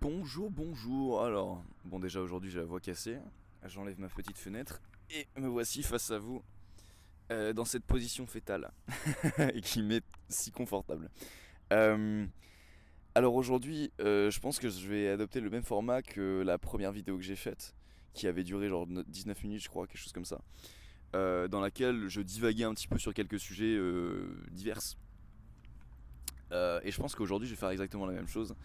Bonjour, bonjour. Alors, bon déjà aujourd'hui j'ai la voix cassée. J'enlève ma petite fenêtre et me voici face à vous dans cette position fétale et qui m'est si confortable. Euh, alors aujourd'hui, je pense que je vais adopter le même format que la première vidéo que j'ai faite, qui avait duré genre 19 minutes je crois, quelque chose comme ça, dans laquelle je divaguais un petit peu sur quelques sujets divers. Et je pense qu'aujourd'hui je vais faire exactement la même chose.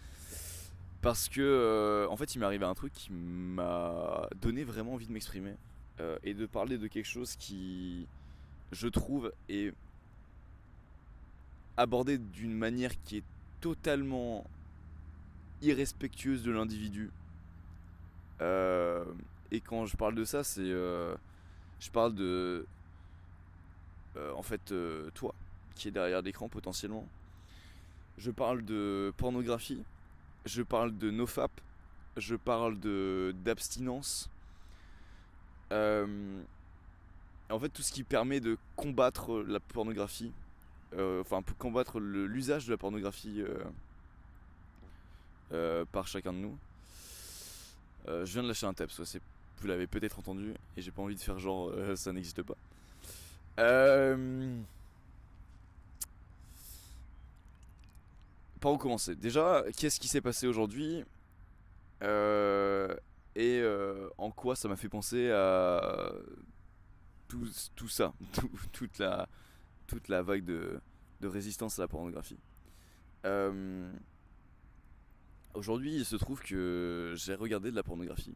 Parce que, en fait, il m'est arrivé un truc qui m'a donné vraiment envie de m'exprimer et de parler de quelque chose qui, je trouve, est abordé d'une manière qui est totalement irrespectueuse de l'individu. Euh, et quand je parle de ça, je parle de, en fait, toi, qui est derrière l'écran potentiellement. Je parle de pornographie, je parle de nofap, je parle de d'abstinence. Euh, En fait, tout ce qui permet de combattre la pornographie, enfin, pour combattre l'usage de la pornographie par chacun de nous. Je viens de lâcher un texte, vous l'avez peut-être entendu, et j'ai pas envie de faire genre ça n'existe pas. Euh, Par où commencer? Déjà, qu'est-ce qui s'est passé aujourd'hui euh, et en quoi ça m'a fait penser à tout ça, toute la vague de résistance à la pornographie. Euh, Aujourd'hui, il se trouve que j'ai regardé de la pornographie.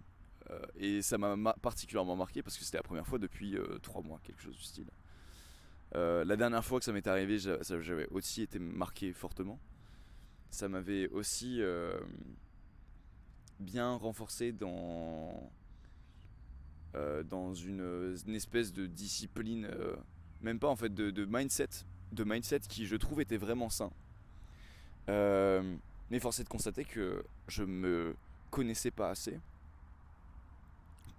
Et ça m'a particulièrement marqué parce que c'était la première fois depuis 3 mois, quelque chose du style. La dernière fois que ça m'était arrivé, j'avais aussi été marqué fortement. Ça m'avait aussi bien renforcé dans une espèce de discipline, même pas en fait, de mindset qui je trouve était vraiment sain. Mais force est de constater que je me connaissais pas assez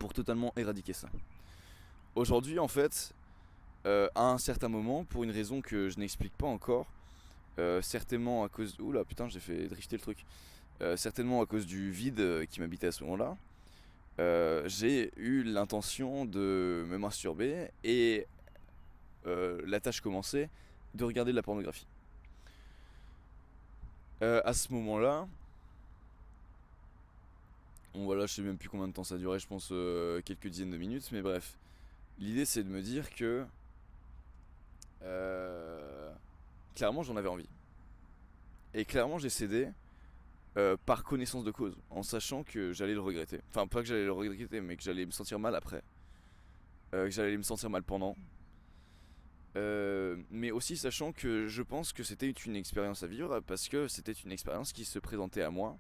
pour totalement éradiquer ça. Aujourd'hui, en fait, à un certain moment, pour une raison que je n'explique pas encore, certainement à cause... Oula, putain, j'ai fait drifter le truc. Certainement à cause du vide qui m'habitait à ce moment-là, j'ai eu l'intention de me masturber et la tâche commençait de regarder de la pornographie. À ce moment-là, bon voilà, je sais même plus combien de temps ça durait, je pense quelques dizaines de minutes, mais bref. L'idée c'est de me dire que euh, clairement j'en avais envie. Et clairement j'ai cédé par connaissance de cause, en sachant que j'allais le regretter. Enfin pas que j'allais le regretter, mais que j'allais me sentir mal après. Que j'allais me sentir mal pendant. Mais aussi sachant que je pense que c'était une expérience à vivre, parce que c'était une expérience qui se présentait à moi,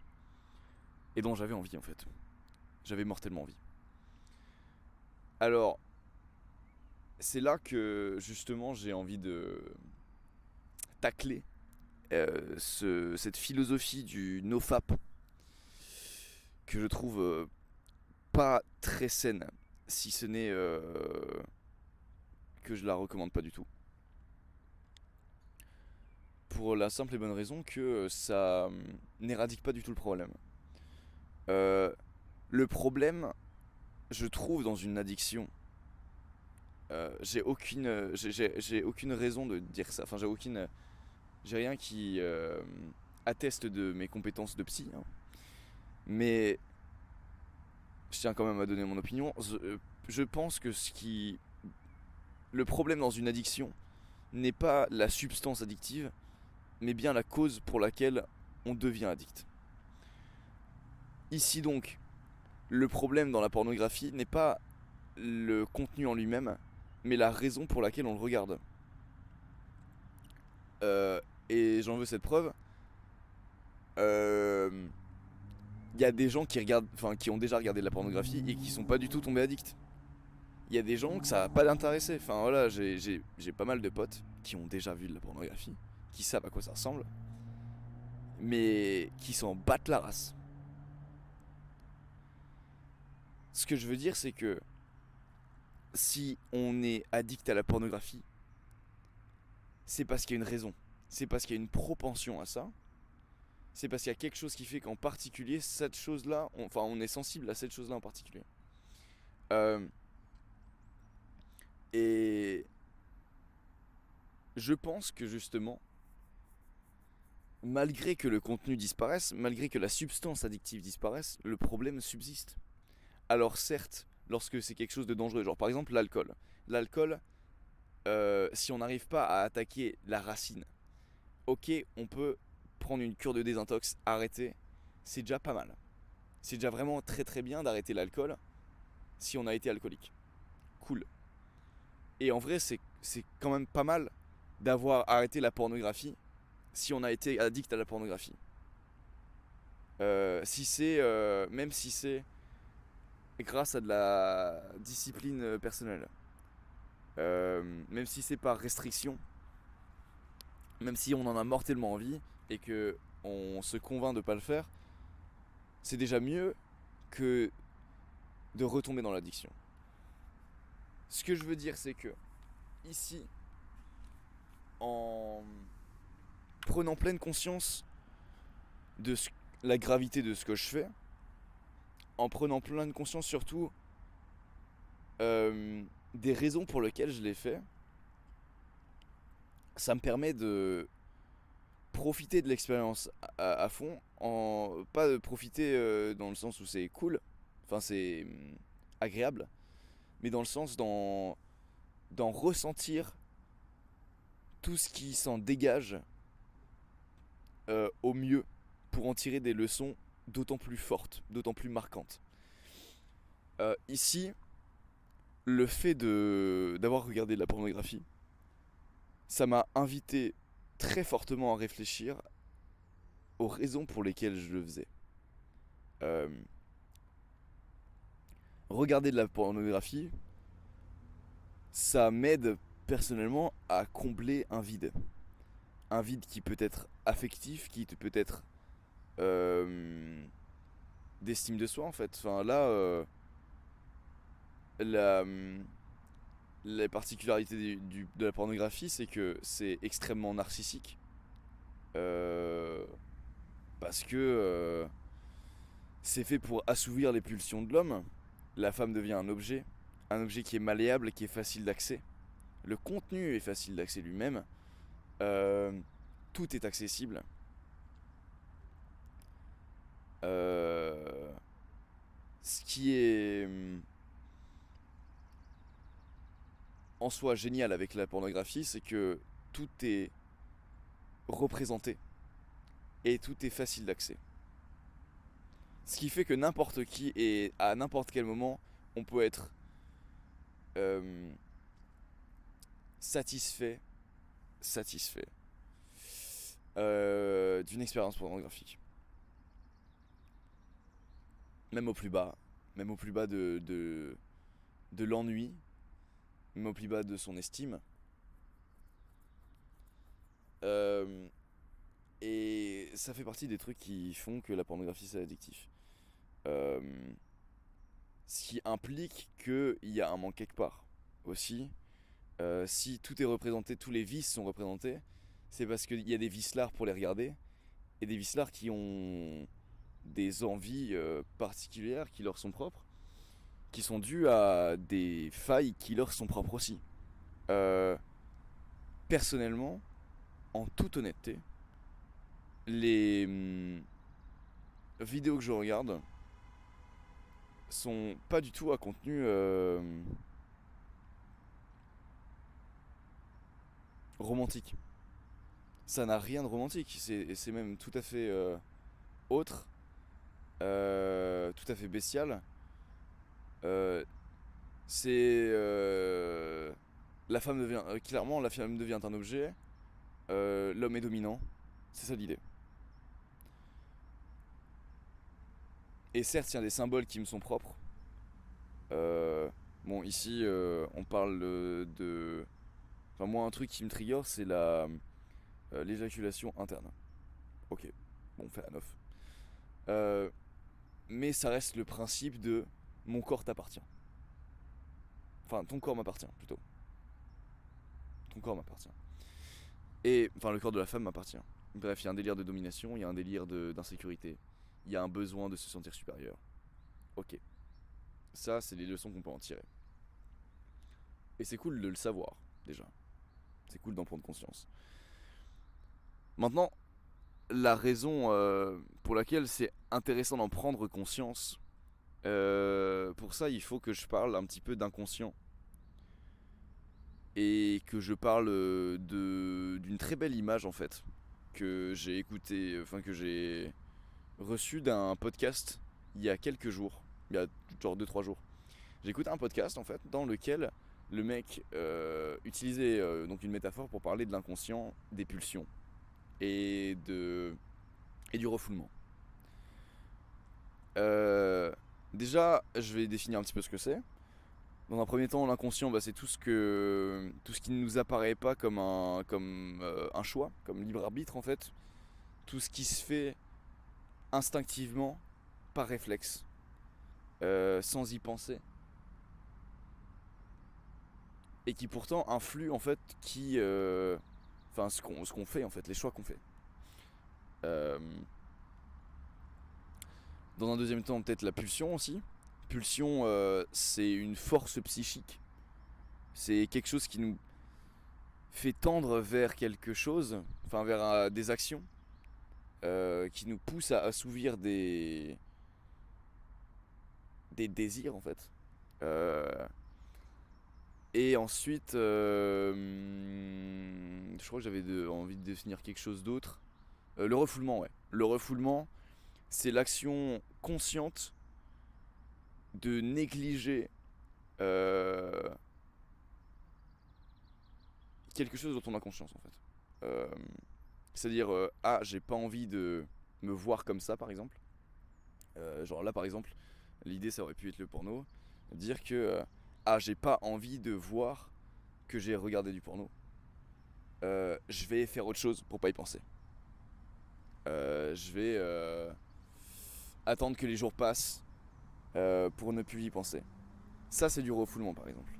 et dont j'avais envie en fait. J'avais mortellement envie. Alors, c'est là que justement j'ai envie de tacler cette philosophie du nofap que je trouve pas très saine, si ce n'est que je la recommande pas du tout. Pour la simple et bonne raison que ça n'éradique pas du tout le problème. Euh, le problème, je trouve, dans une addiction, j'ai aucune raison de dire ça. Enfin, j'ai rien qui atteste de mes compétences de psy, hein. Mais je tiens quand même à donner mon opinion. Je pense que le problème dans une addiction n'est pas la substance addictive, mais bien la cause pour laquelle on devient addict. Ici donc, le problème dans la pornographie n'est pas le contenu en lui-même, mais la raison pour laquelle on le regarde. Euh, et j'en veux cette preuve. Euh, Il y a des gens qui regardent, enfin, qui ont déjà regardé de la pornographie et qui sont pas du tout tombés addicts. Il y a des gens que ça va pas l'intéresser. Enfin voilà, j'ai pas mal de potes qui ont déjà vu de la pornographie, qui savent à quoi ça ressemble, mais qui s'en battent la race. Ce que je veux dire, c'est que si on est addict à la pornographie, c'est parce qu'il y a une raison. C'est parce qu'il y a une propension à ça. c'est parce qu'il y a quelque chose qui fait qu'en particulier, cette chose-là, on est sensible à cette chose-là en particulier. Euh, et je pense que justement, malgré que le contenu disparaisse, malgré que la substance addictive disparaisse, le problème subsiste. Alors certes, lorsque c'est quelque chose de dangereux, genre par exemple l'alcool. L'alcool, si on n'arrive pas à attaquer la racine, ok, on peut prendre une cure de désintox, arrêter, c'est déjà pas mal. C'est déjà vraiment très très bien d'arrêter l'alcool si on a été alcoolique. Cool. Et en vrai, c'est quand même pas mal d'avoir arrêté la pornographie si on a été addict à la pornographie. Si c'est, même si c'est grâce à de la discipline personnelle, même si c'est par restriction, même si on en a mortellement envie et que on se convainc de pas le faire, c'est déjà mieux que de retomber dans l'addiction. Ce que je veux dire, c'est que ici, en prenant pleine conscience de la gravité de ce que je fais, en prenant pleine conscience surtout des raisons pour lesquelles je l'ai fait, ça me permet de profiter de l'expérience à fond, pas de profiter dans le sens où c'est cool, enfin c'est agréable, mais dans le sens d'en ressentir tout ce qui s'en dégage au mieux pour en tirer des leçons d'autant plus fortes, d'autant plus marquantes. Ici, le fait d'avoir regardé de la pornographie, ça m'a invité très fortement à réfléchir aux raisons pour lesquelles je le faisais. Euh, Regarder de la pornographie, ça m'aide personnellement à combler un vide. Un vide qui peut être affectif, qui peut être euh, d'estime de soi en fait. Enfin là, la, la particularité de la pornographie, c'est que c'est extrêmement narcissique. Euh, Parce que c'est fait pour assouvir les pulsions de l'homme. La femme devient un objet qui est malléable, qui est facile d'accès. Le contenu est facile d'accès lui-même. Euh, Tout est accessible. Euh, Ce qui est en soi génial avec la pornographie, c'est que tout est représenté et tout est facile d'accès. Ce qui fait que n'importe qui et à n'importe quel moment, on peut être euh, satisfait, satisfait d'une expérience pornographique. Même au plus bas, même au plus bas de l'ennui, même au plus bas de son estime. Euh, et ça fait partie des trucs qui font que la pornographie c'est addictif. Euh, Ce qui implique qu'il y a un manque quelque part aussi. Si tout est représenté, tous les vices sont représentés, c'est parce qu'il y a des vicelards pour les regarder et des vicelards qui ont des envies particulières qui leur sont propres, qui sont dues à des failles qui leur sont propres aussi. Euh, Personnellement, en toute honnêteté, les vidéos que je regarde sont pas du tout à contenu romantique. Ça n'a rien de romantique, c'est même tout à fait autre, tout à fait bestial. Euh, c'est la femme devient clairement la femme devient un objet, l'homme est dominant, c'est ça l'idée. Et certes, il y a des symboles qui me sont propres. Euh, bon, ici, on parle de. Enfin, moi, un truc qui me trigger, c'est l'éjaculation interne. Ok, bon, fait à neuf. Euh, mais ça reste le principe de mon corps t'appartient. Enfin, ton corps m'appartient plutôt. Ton corps m'appartient. Et enfin, le corps de la femme m'appartient. Bref, il y a un délire de domination, il y a un délire d'insécurité, il y a un besoin de se sentir supérieur. Ok, ça c'est les leçons qu'on peut en tirer. Et c'est cool de le savoir, déjà. C'est cool d'en prendre conscience. Maintenant, la raison pour laquelle c'est intéressant d'en prendre conscience, pour ça il faut que je parle un petit peu d'inconscient. Et que je parle d'une très belle image en fait, que j'ai écouté, enfin que j'ai reçu d'un podcast il y a quelques jours, il y a genre 2-3 jours. J'ai écouté un podcast en fait dans lequel le mec utilisait donc une métaphore pour parler de l'inconscient, des pulsions et, et du refoulement. Euh, Déjà, je vais définir un petit peu ce que c'est. Dans un premier temps, l'inconscient, bah, c'est tout ce qui ne nous apparaît pas comme un choix, comme libre arbitre en fait. Tout ce qui se fait instinctivement, par réflexe, sans y penser. Et qui pourtant influe en fait enfin, ce qu'on fait en fait, les choix qu'on fait. Euh, Dans un deuxième temps, peut-être la pulsion aussi. Pulsion, c'est une force psychique. C'est quelque chose qui nous fait tendre vers quelque chose, enfin vers des actions, qui nous pousse à assouvir des désirs en fait. Euh, et ensuite, je crois que j'avais envie de définir quelque chose d'autre. Le refoulement, ouais. Le refoulement, c'est l'action consciente de négliger euh, quelque chose dont on a conscience en fait. Euh, C'est-à-dire, ah, j'ai pas envie de me voir comme ça par exemple. Genre là par exemple, l'idée ça aurait pu être le porno. Dire que, ah, j'ai pas envie de voir que j'ai regardé du porno. Je vais faire autre chose pour pas y penser. Je vais attendre que les jours passent pour ne plus y penser. Ça, c'est du refoulement, par exemple.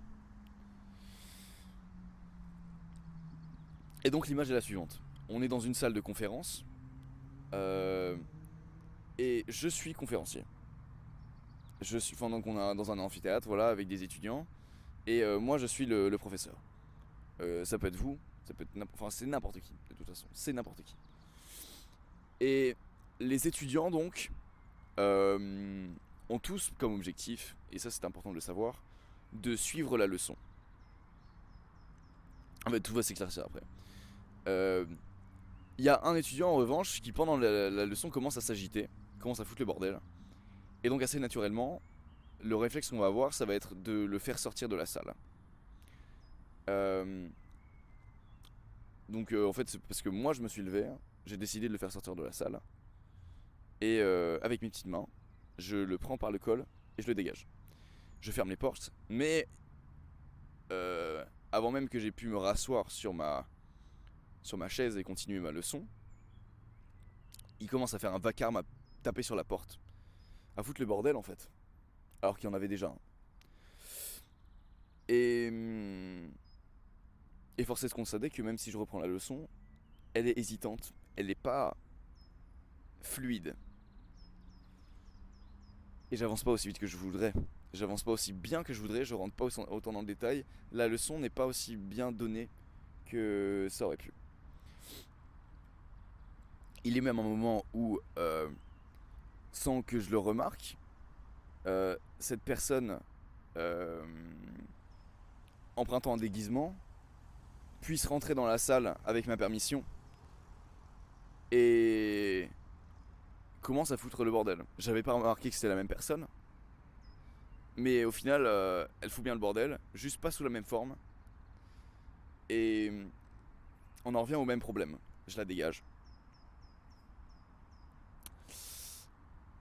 Et donc, l'image est la suivante. On est dans une salle de conférence euh, et je suis conférencier. Enfin, donc on est dans un amphithéâtre, voilà, avec des étudiants. Et moi, je suis le professeur. Ça peut être vous, ça peut être enfin, c'est n'importe qui, de toute façon. C'est n'importe qui. Et les étudiants, donc, euh, ont tous comme objectif, et ça c'est important de le savoir, de suivre la leçon. En fait, tout va s'éclaircir après. Euh, Il y a un étudiant en revanche qui pendant la leçon commence à s'agiter, commence à foutre le bordel. Et donc assez naturellement, le réflexe qu'on va avoir, ça va être de le faire sortir de la salle. Euh, en fait, c'est parce que moi je me suis levé, j'ai décidé de le faire sortir de la salle. Et avec mes petites mains, je le prends par le col et je le dégage. Je ferme les portes, mais euh, avant même que j'ai pu me rasseoir sur ma chaise et continuer ma leçon, il commence à faire un vacarme, à taper sur la porte, à foutre le bordel en fait, alors qu'il y en avait déjà un. Et, et force est de constater que même si je reprends la leçon, elle est hésitante, elle n'est pas fluide. Et j'avance pas aussi vite que je voudrais. J'avance pas aussi bien que je voudrais, je rentre pas autant dans le détail. La leçon n'est pas aussi bien donnée que ça aurait pu. Il est même un moment où, sans que je le remarque, cette personne, euh, empruntant un déguisement, puisse rentrer dans la salle avec ma permission et commence à foutre le bordel. J'avais pas remarqué que c'était la même personne, mais au final, elle fout bien le bordel, juste pas sous la même forme. Et on en revient au même problème. Je la dégage.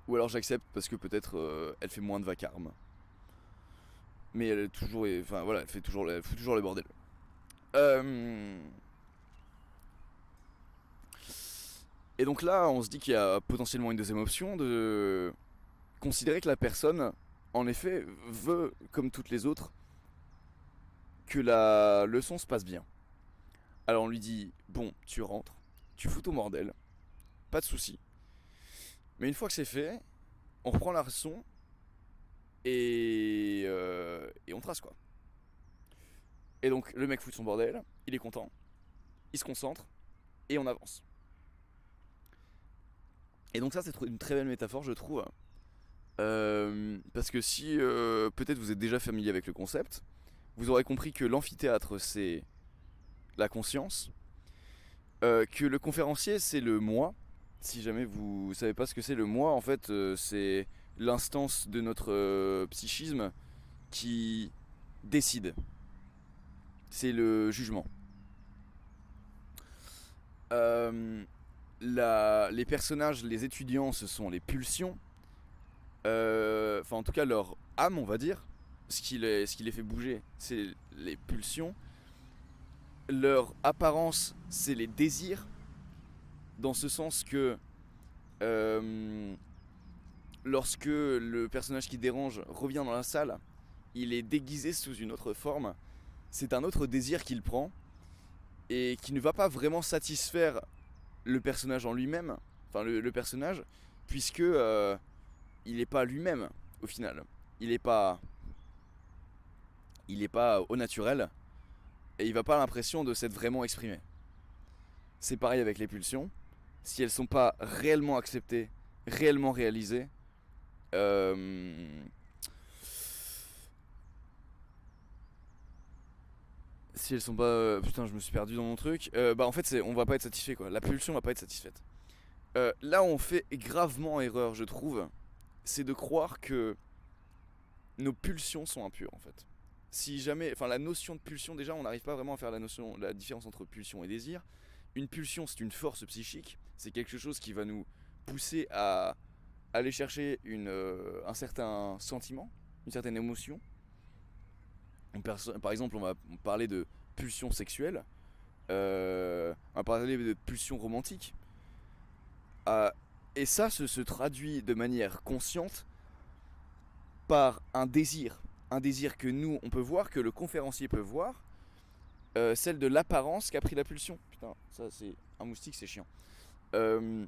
Ou alors j'accepte parce que peut-être elle fait moins de vacarme. Mais elle est toujours. Enfin voilà, elle fout toujours le bordel. Euh, Et donc là, on se dit qu'il y a potentiellement une deuxième option de considérer que la personne, en effet, veut, comme toutes les autres, que la leçon se passe bien. Alors on lui dit, bon, tu rentres, tu fous ton bordel, pas de soucis. Mais une fois que c'est fait, on reprend la leçon et on trace quoi. Et donc le mec fout son bordel, il est content, il se concentre et on avance. Et donc ça c'est une très belle métaphore je trouve. Parce que si peut-être vous êtes déjà familier avec le concept, vous aurez compris que l'amphithéâtre c'est la conscience, que le conférencier c'est le moi. Si jamais vous savez pas ce que c'est le moi, en fait c'est l'instance de notre psychisme qui décide. C'est le jugement. Euh, les personnages, les étudiants, ce sont les pulsions. Enfin, en tout cas, leur âme, on va dire. Ce qui les fait bouger, c'est les pulsions. Leur apparence, c'est les désirs. Dans ce sens que euh, lorsque le personnage qui dérange revient dans la salle, il est déguisé sous une autre forme. C'est un autre désir qu'il prend et qui ne va pas vraiment satisfaire le personnage en lui-même, enfin le personnage, puisque il n'est pas lui-même au final. Il n'est pas, il est pas au naturel et il va pas l'impression de s'être vraiment exprimé. C'est pareil avec les pulsions. Si elles sont pas réellement acceptées, réellement réalisées, euh, si elles sont pas, putain, je me suis perdu dans mon truc. Bah en fait, on va pas être satisfait quoi. La pulsion va pas être satisfaite. Là où on fait gravement erreur, je trouve, c'est de croire que nos pulsions sont impures en fait. Si jamais, enfin la notion de pulsion, déjà on n'arrive pas vraiment à faire la différence entre pulsion et désir. Une pulsion c'est une force psychique, c'est quelque chose qui va nous pousser à aller chercher un certain sentiment, une certaine émotion. Par exemple on va parler de pulsion sexuelle, on va parler de pulsion romantique. Euh, et ça se traduit de manière consciente par un désir que nous on peut voir, que le conférencier peut voir, celle de l'apparence qu'a pris la pulsion. Putain, ça c'est un moustique, c'est chiant. Euh,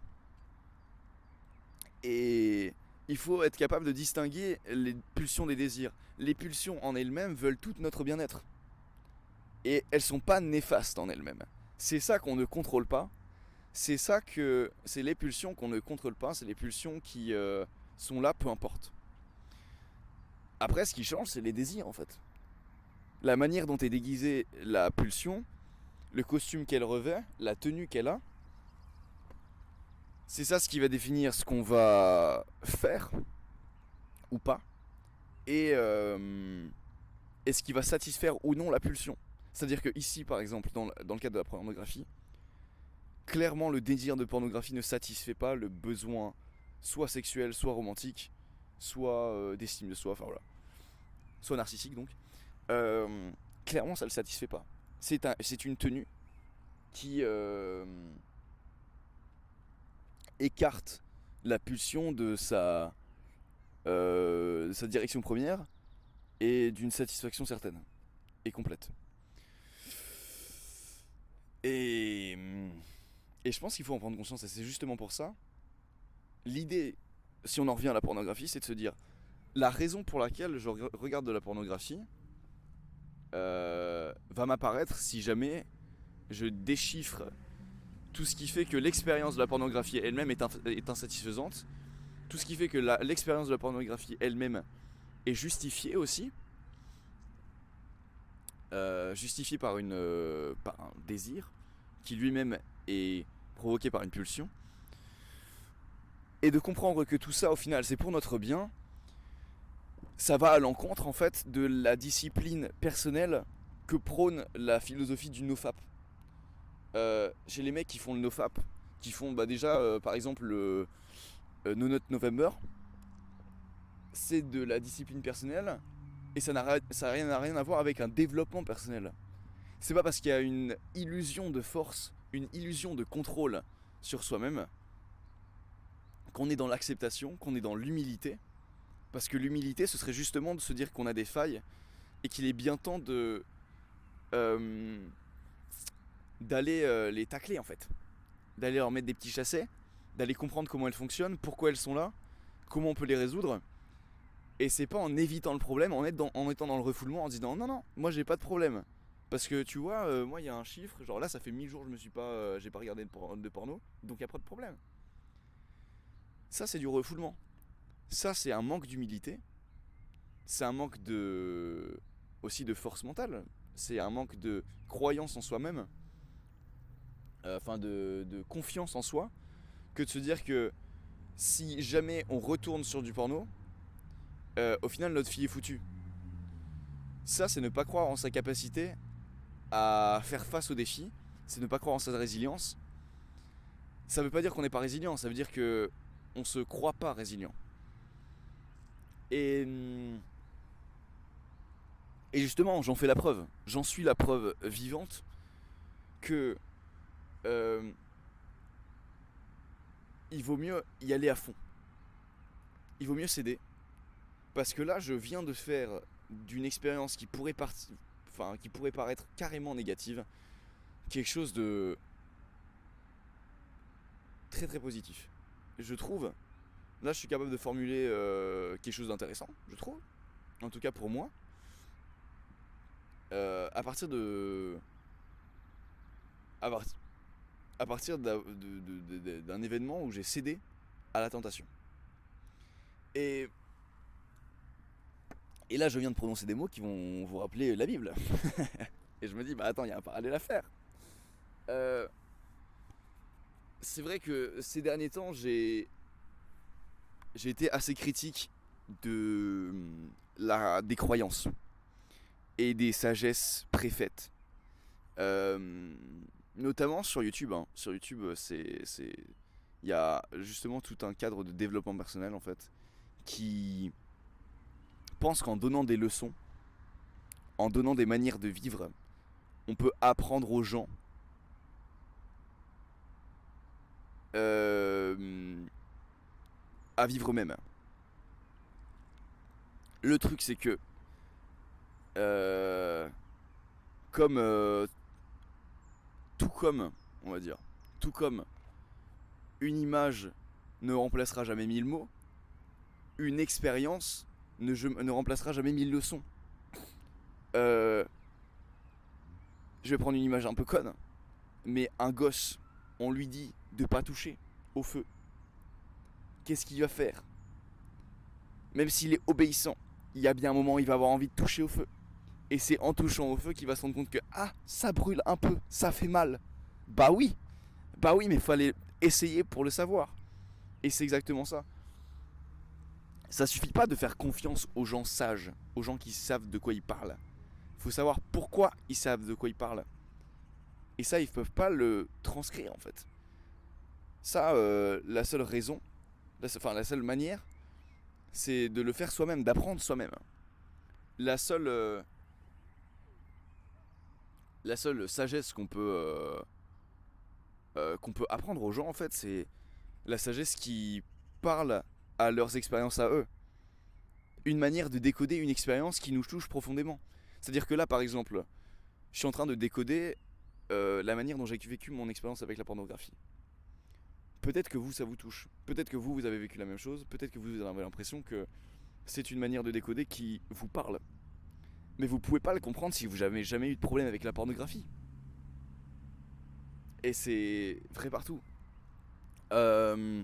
et il faut être capable de distinguer les pulsions des désirs. Les pulsions en elles-mêmes veulent tout notre bien-être. Et elles sont pas néfastes en elles-mêmes. C'est ça qu'on ne contrôle pas. C'est les pulsions qu'on ne contrôle pas, c'est les pulsions qui sont là peu importe. Après ce qui change c'est les désirs en fait. La manière dont est déguisée la pulsion, le costume qu'elle revêt, la tenue qu'elle a, c'est ça ce qui va définir ce qu'on va faire ou pas et ce qui va satisfaire ou non la pulsion. C'est-à-dire que ici par exemple dans le cadre de la pornographie, clairement le désir de pornographie ne satisfait pas le besoin soit sexuel, soit romantique, soit d'estime de soi, enfin voilà, soit narcissique donc. Euh, Clairement ça le satisfait pas. C'est une tenue qui écarte la pulsion de sa direction première et d'une satisfaction certaine et complète. Et, et je pense qu'il faut en prendre conscience et c'est justement pour ça, l'idée, si on en revient à la pornographie, c'est de se dire la raison pour laquelle je regarde de la pornographie va m'apparaître si jamais je déchiffre tout ce qui fait que l'expérience de la pornographie elle-même est insatisfaisante, tout ce qui fait que l'expérience de la pornographie elle-même est justifiée aussi, justifiée par un désir qui lui-même est provoqué par une pulsion, et de comprendre que tout ça au final c'est pour notre bien, ça va à l'encontre en fait de la discipline personnelle que prône la philosophie du nofap. Chez les mecs qui font le nofap, qui font bah déjà par exemple le No Nut November, c'est de la discipline personnelle et ça n'a rien à voir avec un développement personnel. C'est pas parce qu'il y a une illusion de force, une illusion de contrôle sur soi-même qu'on est dans l'acceptation, qu'on est dans l'humilité. Parce que l'humilité, ce serait justement de se dire qu'on a des failles et qu'il est bien temps euh, d'aller les tacler en fait. d'aller leur mettre des petits chassés, d'aller comprendre comment elles fonctionnent, pourquoi elles sont là, comment on peut les résoudre. Et c'est pas en évitant le problème, en étant dans le refoulement, en disant non, non, moi j'ai pas de problème. Parce que tu vois, moi il y a un chiffre, genre là ça fait 1000 jours que j'ai pas regardé de porno, donc il y a pas de problème. Ça c'est du refoulement. Ça c'est un manque d'humilité. C'est un manque aussi de force mentale. C'est un manque de croyance en soi-même. Enfin de confiance en soi. Que de se dire que si jamais on retourne sur du porno, au final notre fille est foutue. Ça c'est ne pas croire en sa capacité à faire face aux défis. C'est ne pas croire en sa résilience. Ça veut pas dire qu'on n'est pas résilient. Ça veut dire que on se croit pas résilient. Et justement, j'en fais la preuve. J'en suis la preuve vivante que il vaut mieux y aller à fond. Il vaut mieux céder. Parce que là, je viens de faire d'une expérience qui pourrait paraître carrément négative, quelque chose de très très positif. Je trouve, là je suis capable de formuler quelque chose d'intéressant, je trouve. En tout cas pour moi. À partir de... À partir d'un événement où j'ai cédé à la tentation. Et là, je viens de prononcer des mots qui vont vous rappeler la Bible. Et je me dis, bah attends, il y a un parallèle à faire. Euh, c'est vrai que ces derniers temps, j'ai été assez critique des croyances et des sagesses préfaites. Notamment sur YouTube. Hein. Sur YouTube, il y a justement tout un cadre de développement personnel en fait qui pense qu'en donnant des leçons, en donnant des manières de vivre, on peut apprendre aux gens à vivre eux-mêmes. Le truc c'est que euh, comme tout comme, on va dire, tout comme une image ne remplacera jamais 1000 mots, une expérience ne remplacera jamais 1000 leçons. Je vais prendre une image un peu conne, mais un gosse, on lui dit de pas toucher au feu. Qu'est-ce qu'il va faire? Même s'il est obéissant, il y a bien un moment où il va avoir envie de toucher au feu. Et c'est en touchant au feu qu'il va se rendre compte que ah, ça brûle un peu, ça fait mal. Bah oui, mais il fallait essayer pour le savoir. Et c'est exactement ça. Ça suffit pas de faire confiance aux gens sages, aux gens qui savent de quoi ils parlent. Il faut savoir pourquoi ils savent de quoi ils parlent. Et ça, ils peuvent pas le transcrire en fait. Ça, la seule raison, la seule manière, c'est de le faire soi-même, d'apprendre soi-même. La seule, euh, la seule sagesse qu'on peut apprendre aux gens en fait, c'est la sagesse qui parle à leurs expériences à eux. Une manière de décoder une expérience qui nous touche profondément. C'est-à-dire que là, par exemple, je suis en train de décoder la manière dont j'ai vécu mon expérience avec la pornographie. Peut-être que vous, ça vous touche. Peut-être que vous avez vécu la même chose. Peut-être que vous avez l'impression que c'est une manière de décoder qui vous parle. Mais vous pouvez pas le comprendre si vous n'avez jamais eu de problème avec la pornographie. Et c'est vrai partout. Euh,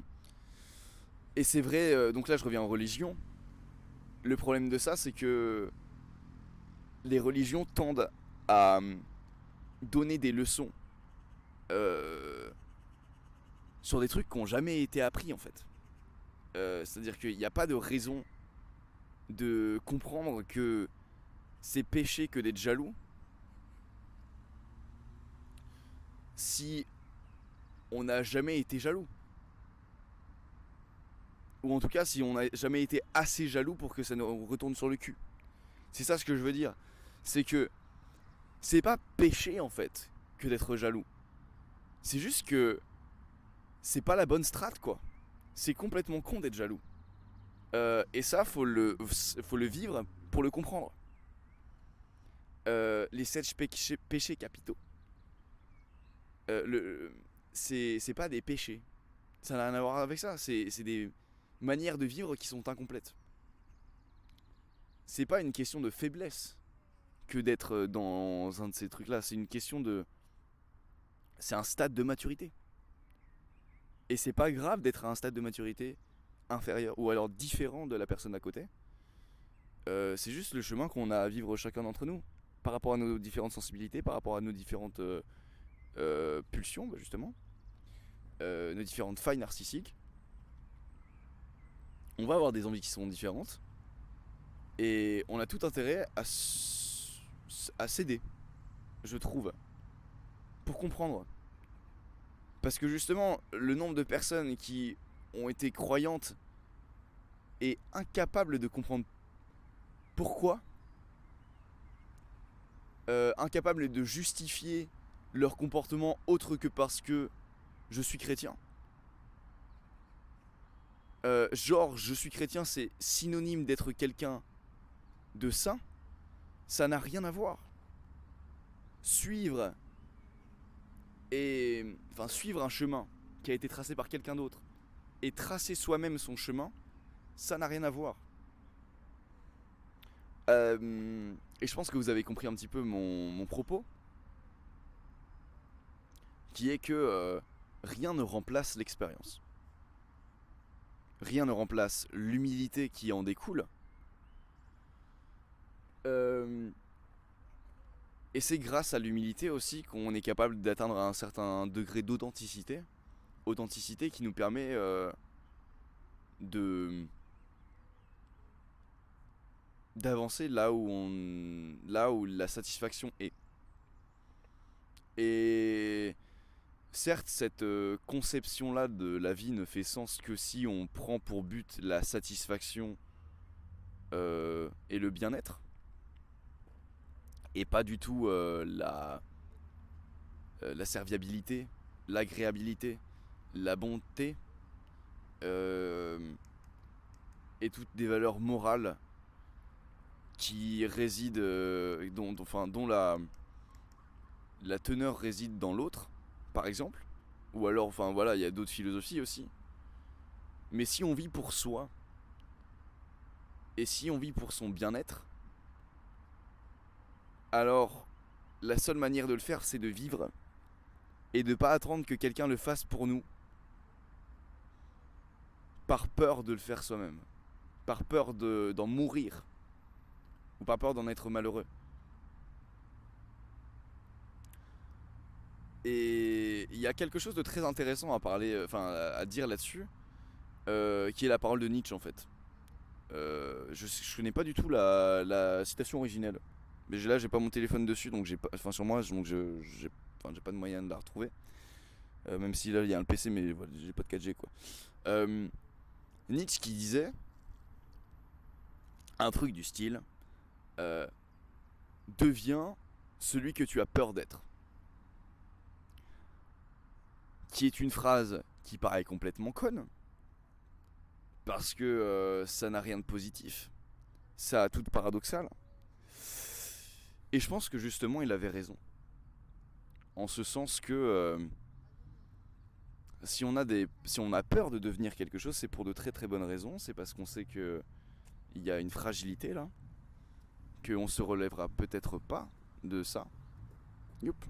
et c'est vrai, donc là je reviens en religion. Le problème de ça, c'est que les religions tendent à donner des leçons sur des trucs qui n'ont jamais été appris en fait. C'est-à-dire qu'il n'y a pas de raison de comprendre que c'est péché que d'être jaloux si on n'a jamais été jaloux. Ou en tout cas si on n'a jamais été assez jaloux pour que ça nous retourne sur le cul. C'est ça ce que je veux dire. C'est que c'est pas péché en fait que d'être jaloux. C'est juste que c'est pas la bonne strate quoi. C'est complètement con d'être jaloux. Et ça faut le vivre pour le comprendre. Les 7 péchés capitaux. c'est pas des péchés. Ça n'a rien à voir avec ça. C'est des manières de vivre qui sont incomplètes. C'est pas une question de faiblesse que d'être dans un de ces trucs-là. C'est une question de. C'est un stade de maturité. Et c'est pas grave d'être à un stade de maturité inférieur ou alors différent de la personne à côté. C'est juste le chemin qu'on a à vivre chacun d'entre nous. Par rapport à nos différentes sensibilités, par rapport à nos différentes pulsions, bah, justement. Nos différentes failles narcissiques. On va avoir des envies qui sont différentes. Et on a tout intérêt à céder, je trouve, pour comprendre. Parce que justement, le nombre de personnes qui ont été croyantes et incapables de comprendre pourquoi, incapables de justifier leur comportement autre que parce que je suis chrétien. Genre, je suis chrétien, c'est synonyme d'être quelqu'un de saint. Ça n'a rien à voir. Suivre suivre un chemin qui a été tracé par quelqu'un d'autre et tracer soi-même son chemin, ça n'a rien à voir. Et je pense que vous avez compris un petit peu mon propos, qui est que rien ne remplace l'expérience. Rien ne remplace l'humilité qui en découle. Et c'est grâce à l'humilité aussi qu'on est capable d'atteindre un certain degré d'authenticité. Authenticité qui nous permet d'avancer là où la satisfaction est. Et certes, cette conception-là de la vie ne fait sens que si on prend pour but la satisfaction et le bien-être, et pas du tout la serviabilité, l'agréabilité, la bonté, et toutes des valeurs morales qui résident, dont la teneur réside dans l'autre, par exemple. Ou alors, enfin voilà, il y a d'autres philosophies aussi. Mais si on vit pour soi, et si on vit pour son bien-être, alors la seule manière de le faire, c'est de vivre et de pas attendre que quelqu'un le fasse pour nous, par peur de le faire soi-même, par peur d'en mourir, ou par peur d'en être malheureux. Et il y a quelque chose de très intéressant à parler, à dire là-dessus, qui est la parole de Nietzsche en fait. Je connais pas du tout la citation originelle. Mais là, j'ai pas mon téléphone dessus, donc sur moi, donc j'ai pas de moyen de la retrouver. Même si là, il y a un PC, mais voilà, j'ai pas de 4G quoi. Nietzsche qui disait un truc du style deviens celui que tu as peur d'être. Qui est une phrase qui paraît complètement conne, parce que ça n'a rien de positif, ça a tout de paradoxal. Et je pense que justement il avait raison. En ce sens que si on a peur de devenir quelque chose, c'est pour de très très bonnes raisons. C'est parce qu'on sait que il y a une fragilité là, qu'on se relèvera peut-être pas de ça. Youp.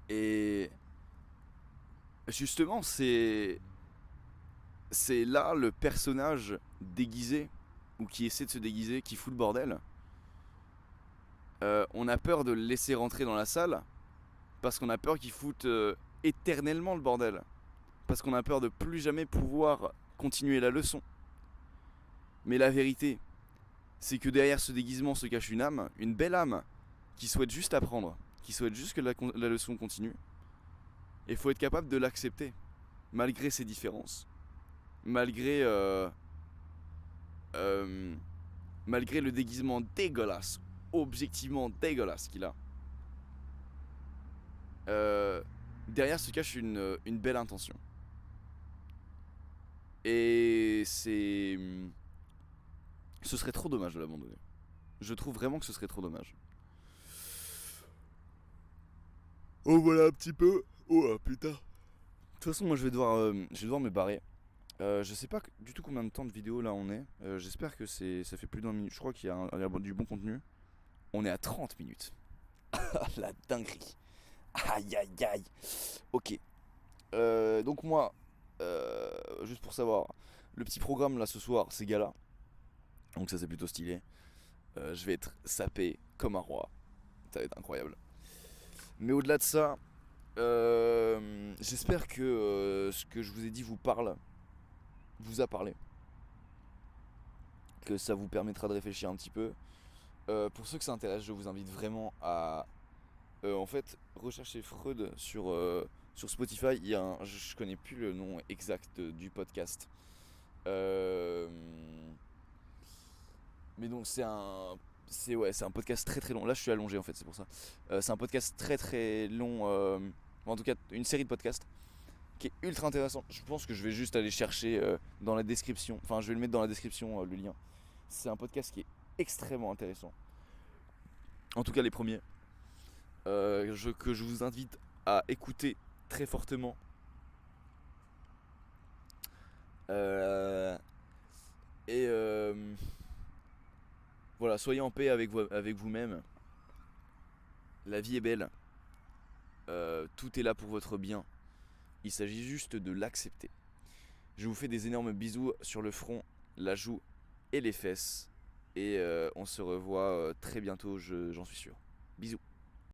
Et justement, c'est là le personnage déguisé, ou qui essaie de se déguiser, qui fout le bordel. On a peur de le laisser rentrer dans la salle parce qu'on a peur qu'il foute éternellement le bordel. Parce qu'on a peur de plus jamais pouvoir continuer la leçon. Mais la vérité, c'est que derrière ce déguisement se cache une âme, une belle âme, qui souhaite juste apprendre, qui souhaite juste que la leçon continue. Et il faut être capable de l'accepter, malgré ses différences. Malgré malgré le déguisement dégueulasse, objectivement dégueulasse qu'il a. Derrière se cache une belle intention. Et ce serait trop dommage de l'abandonner. Je trouve vraiment que ce serait trop dommage. Oh voilà un petit peu. Oh putain. De toute façon, moi je vais devoir me barrer. Je sais pas du tout combien de temps de vidéo là on est. J'espère que ça fait plus d'un minute. Je crois qu'il y a, il y a du bon contenu. On est à 30 minutes. Ah la dinguerie. Aïe aïe aïe. Ok. Donc moi, juste pour savoir, le petit programme là ce soir, c'est gala. Donc ça c'est plutôt stylé. Je vais être sapé comme un roi. Ça va être incroyable. Mais au-delà de ça, j'espère que ce que je vous ai dit vous parle, vous a parlé. Que ça vous permettra de réfléchir un petit peu. Pour ceux que ça intéresse, je vous invite vraiment à en fait rechercher Freud sur Spotify. Il y a je connais plus le nom exact du podcast. Euh, mais donc c'est un podcast très très long. Là je suis allongé en fait, c'est pour ça. C'est un podcast très très long. En tout cas une série de podcasts qui est ultra intéressant. Je pense que je vais juste aller chercher dans la description. Enfin je vais le mettre dans la description le lien. C'est un podcast qui est extrêmement intéressant. En tout cas les premiers. Que je vous invite à écouter très fortement. Euh, et voilà, soyez en paix avec vous-même. La vie est belle. Tout est là pour votre bien. Il s'agit juste de l'accepter. Je vous fais des énormes bisous sur le front, la joue et les fesses. Et on se revoit très bientôt, j'en suis sûr. Bisous.